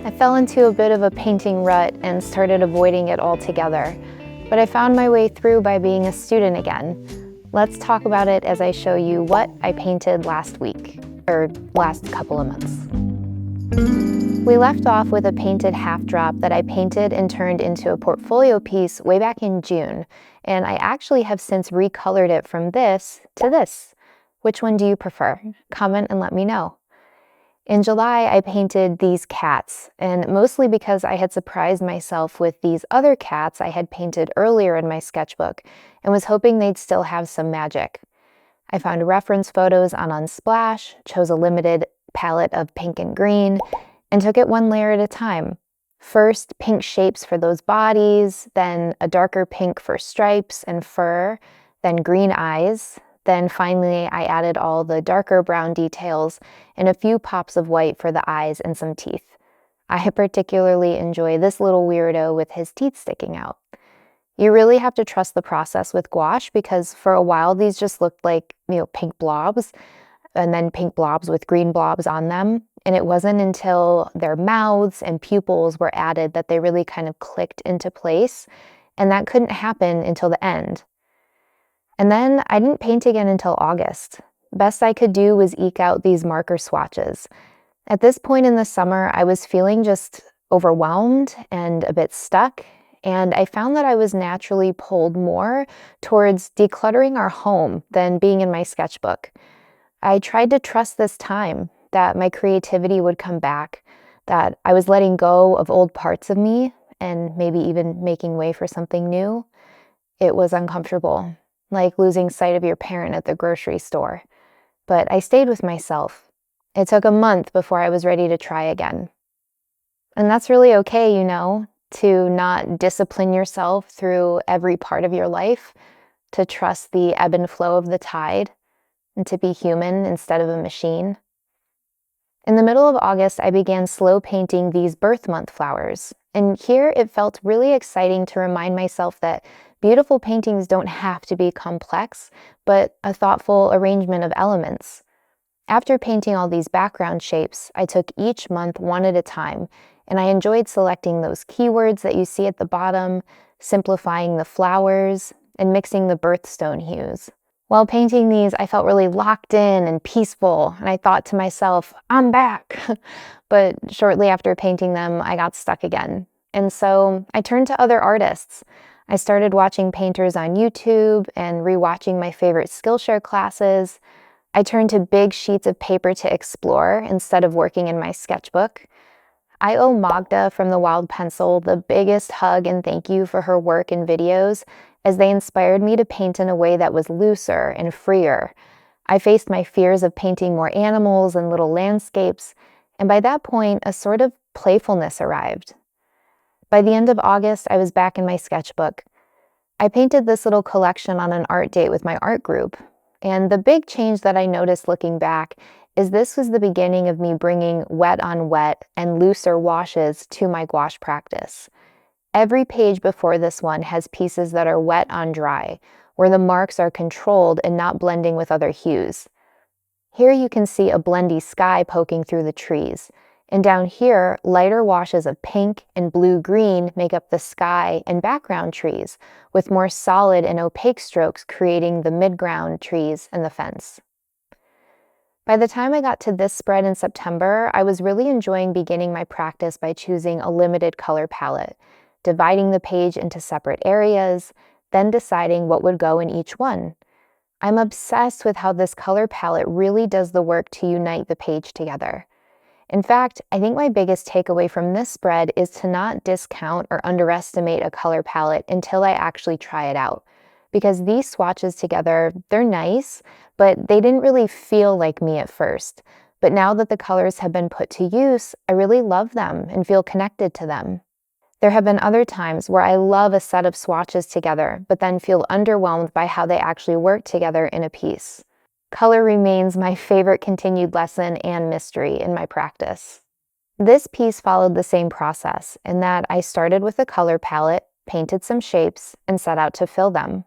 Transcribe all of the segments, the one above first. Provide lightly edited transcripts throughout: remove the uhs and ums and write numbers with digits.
I fell into a bit of a painting rut and started avoiding it altogether, but I found my way through by being a student again. Let's talk about it as I show you what I painted last week, or last couple of months. We left off with a painted half drop that I painted and turned into a portfolio piece way back in June, and I actually have since recolored it from this to this. Which one do you prefer? Comment and let me know. In July, I painted these cats, and mostly because I had surprised myself with these other cats I had painted earlier in my sketchbook and was hoping they'd still have some magic. I found reference photos on Unsplash, chose a limited palette of pink and green, and took it one layer at a time. First, pink shapes for those bodies, then a darker pink for stripes and fur, then green eyes. Then finally, I added all the darker brown details and a few pops of white for the eyes and some teeth. I particularly enjoy this little weirdo with his teeth sticking out. You really have to trust the process with gouache because for a while these just looked like, pink blobs, and then pink blobs with green blobs on them. And it wasn't until their mouths and pupils were added that they really kind of clicked into place. And that couldn't happen until the end. And then I didn't paint again until August. Best I could do was eke out these marker swatches. At this point in the summer, I was feeling just overwhelmed and a bit stuck, and I found that I was naturally pulled more towards decluttering our home than being in my sketchbook. I tried to trust this time, that my creativity would come back, that I was letting go of old parts of me and maybe even making way for something new. It was uncomfortable, like losing sight of your parent at the grocery store. But I stayed with myself. It took a month before I was ready to try again. And that's really okay, to not discipline yourself through every part of your life, to trust the ebb and flow of the tide, and to be human instead of a machine. In the middle of August, I began slow painting these birth month flowers. And here it felt really exciting to remind myself that beautiful paintings don't have to be complex, but a thoughtful arrangement of elements. After painting all these background shapes, I took each month one at a time, and I enjoyed selecting those keywords that you see at the bottom, simplifying the flowers, and mixing the birthstone hues. While painting these, I felt really locked in and peaceful, and I thought to myself, I'm back. But shortly after painting them, I got stuck again. And so I turned to other artists. I started watching painters on YouTube and rewatching my favorite Skillshare classes. I turned to big sheets of paper to explore instead of working in my sketchbook. I owe Magda from the Wild Pencil the biggest hug and thank you for her work and videos, as they inspired me to paint in a way that was looser and freer. I faced my fears of painting more animals and little landscapes, and by that point, a sort of playfulness arrived. By the end of August, I was back in my sketchbook. I painted this little collection on an art date with my art group, and the big change that I noticed looking back is this was the beginning of me bringing wet on wet and looser washes to my gouache practice. Every page before this one has pieces that are wet on dry, where the marks are controlled and not blending with other hues. Here you can see a blendy sky poking through the trees, and down here, lighter washes of pink and blue-green make up the sky and background trees, with more solid and opaque strokes creating the midground trees and the fence. By the time I got to this spread in September, I was really enjoying beginning my practice by choosing a limited color palette, dividing the page into separate areas, then deciding what would go in each one. I'm obsessed with how this color palette really does the work to unite the page together. In fact, I think my biggest takeaway from this spread is to not discount or underestimate a color palette until I actually try it out. Because these swatches together, they're nice, but they didn't really feel like me at first. But now that the colors have been put to use, I really love them and feel connected to them. There have been other times where I love a set of swatches together, but then feel underwhelmed by how they actually work together in a piece. Color remains my favorite continued lesson and mystery in my practice. This piece followed the same process in that I started with a color palette, painted some shapes, and set out to fill them.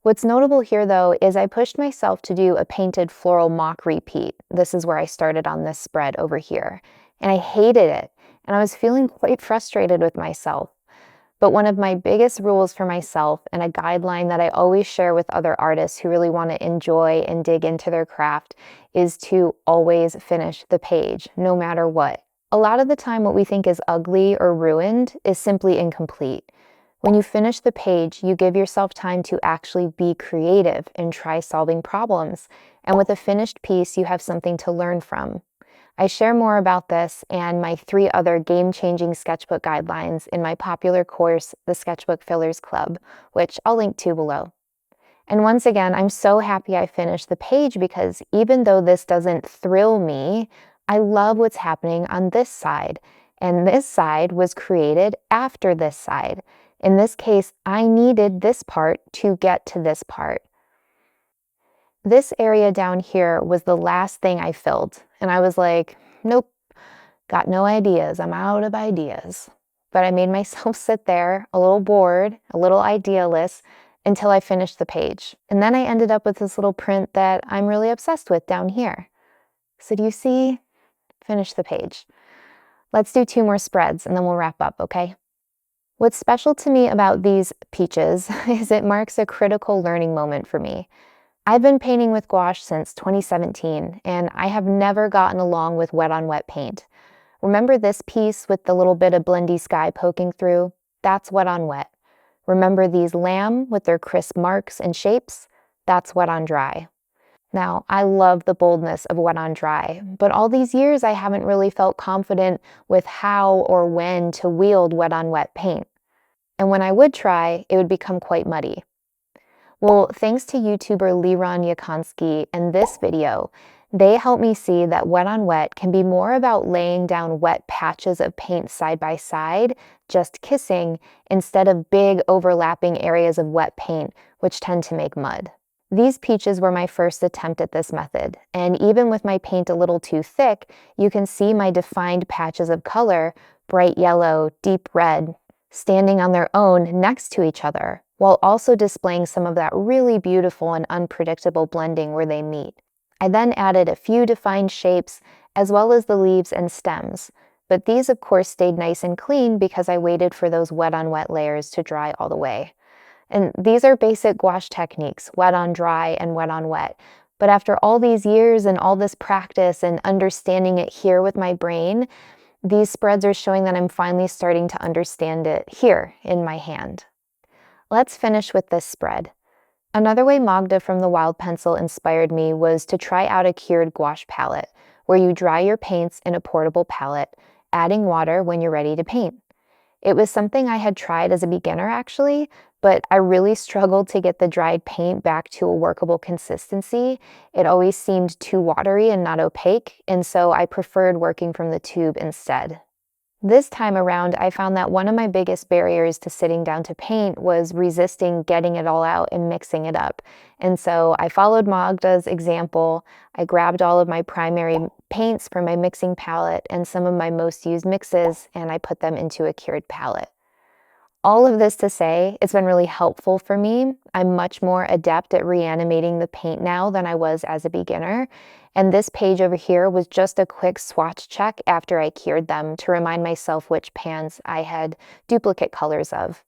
What's notable here, though, is I pushed myself to do a painted floral mock repeat. This is where I started on this spread over here. And I hated it. and I was feeling quite frustrated with myself. But one of my biggest rules for myself, and a guideline that I always share with other artists who really want to enjoy and dig into their craft, is to always finish the page, no matter what. A lot of the time, what we think is ugly or ruined is simply incomplete. When you finish the page, you give yourself time to actually be creative and try solving problems. And with a finished piece, you have something to learn from. I share more about this and my 3 other game-changing sketchbook guidelines in my popular course, the Sketchbook Fillers Club, which I'll link to below. And once again, I'm so happy I finished the page because even though this doesn't thrill me, I love what's happening on this side. And this side was created after this side. In this case, I needed this part to get to this part. This area down here was the last thing I filled, and I was like, nope, got no ideas, I'm out of ideas. But I made myself sit there, a little bored, a little idealess, until I finished the page. And then I ended up with this little print that I'm really obsessed with down here. So do you see? Finish the page. Let's do 2 more spreads and then we'll wrap up, okay? What's special to me about these peaches is it marks a critical learning moment for me. I've been painting with gouache since 2017, and I have never gotten along with wet-on-wet paint. Remember this piece with the little bit of blendy sky poking through? That's wet-on-wet. Remember these lamb with their crisp marks and shapes? That's wet-on-dry. Now, I love the boldness of wet-on-dry, but all these years I haven't really felt confident with how or when to wield wet-on-wet paint. And when I would try, it would become quite muddy. Well, thanks to YouTuber LIRON YANCONSKY and this video, they helped me see that wet-on-wet can be more about laying down wet patches of paint side by side, just kissing, instead of big overlapping areas of wet paint, which tend to make mud. These peaches were my first attempt at this method, and even with my paint a little too thick, you can see my defined patches of color, bright yellow, deep red, standing on their own next to each other, while also displaying some of that really beautiful and unpredictable blending where they meet. I then added a few defined shapes, as well as the leaves and stems, but these of course stayed nice and clean because I waited for those wet-on-wet layers to dry all the way. And these are basic gouache techniques, wet-on-dry and wet-on-wet. But after all these years and all this practice and understanding it here with my brain, these spreads are showing that I'm finally starting to understand it here in my hand. Let's finish with this spread. Another way Magda from the Wild Pencil inspired me was to try out a cured gouache palette, where you dry your paints in a portable palette, adding water when you're ready to paint. It was something I had tried as a beginner actually, but I really struggled to get the dried paint back to a workable consistency. It always seemed too watery and not opaque, and so I preferred working from the tube instead. This time around, I found that one of my biggest barriers to sitting down to paint was resisting getting it all out and mixing it up. And so I followed Magda's example. I grabbed all of my primary paints from my mixing palette and some of my most used mixes, and I put them into a cured palette. All of this to say, it's been really helpful for me. I'm much more adept at reanimating the paint now than I was as a beginner. And this page over here was just a quick swatch check after I cured them to remind myself which pans I had duplicate colors of.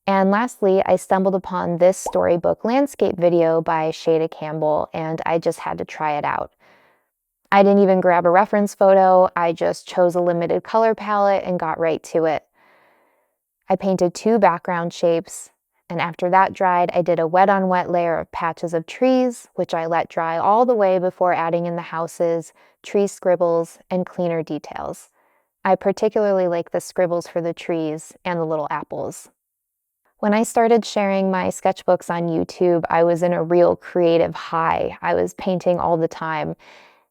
And lastly, I stumbled upon this storybook landscape video by SHAYDA Campbell, and I just had to try it out. I didn't even grab a reference photo. I just chose a limited color palette and got right to it. I painted 2 background shapes, and after that dried, I did a wet-on-wet layer of patches of trees, which I let dry all the way before adding in the houses, tree scribbles, and cleaner details. I particularly like the scribbles for the trees and the little apples. When I started sharing my sketchbooks on YouTube, I was in a real creative high. I was painting all the time.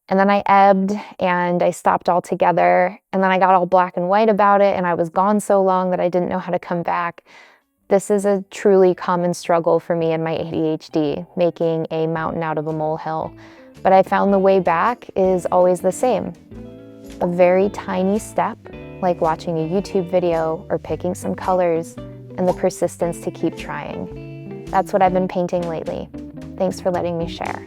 And then I ebbed and I stopped altogether, and then I got all black and white about it, and I was gone so long that I didn't know how to come back. This is a truly common struggle for me and my ADHD, making a mountain out of a molehill. But I found the way back is always the same. A very tiny step, like watching a YouTube video or picking some colors, and the persistence to keep trying. That's what I've been painting lately. Thanks for letting me share.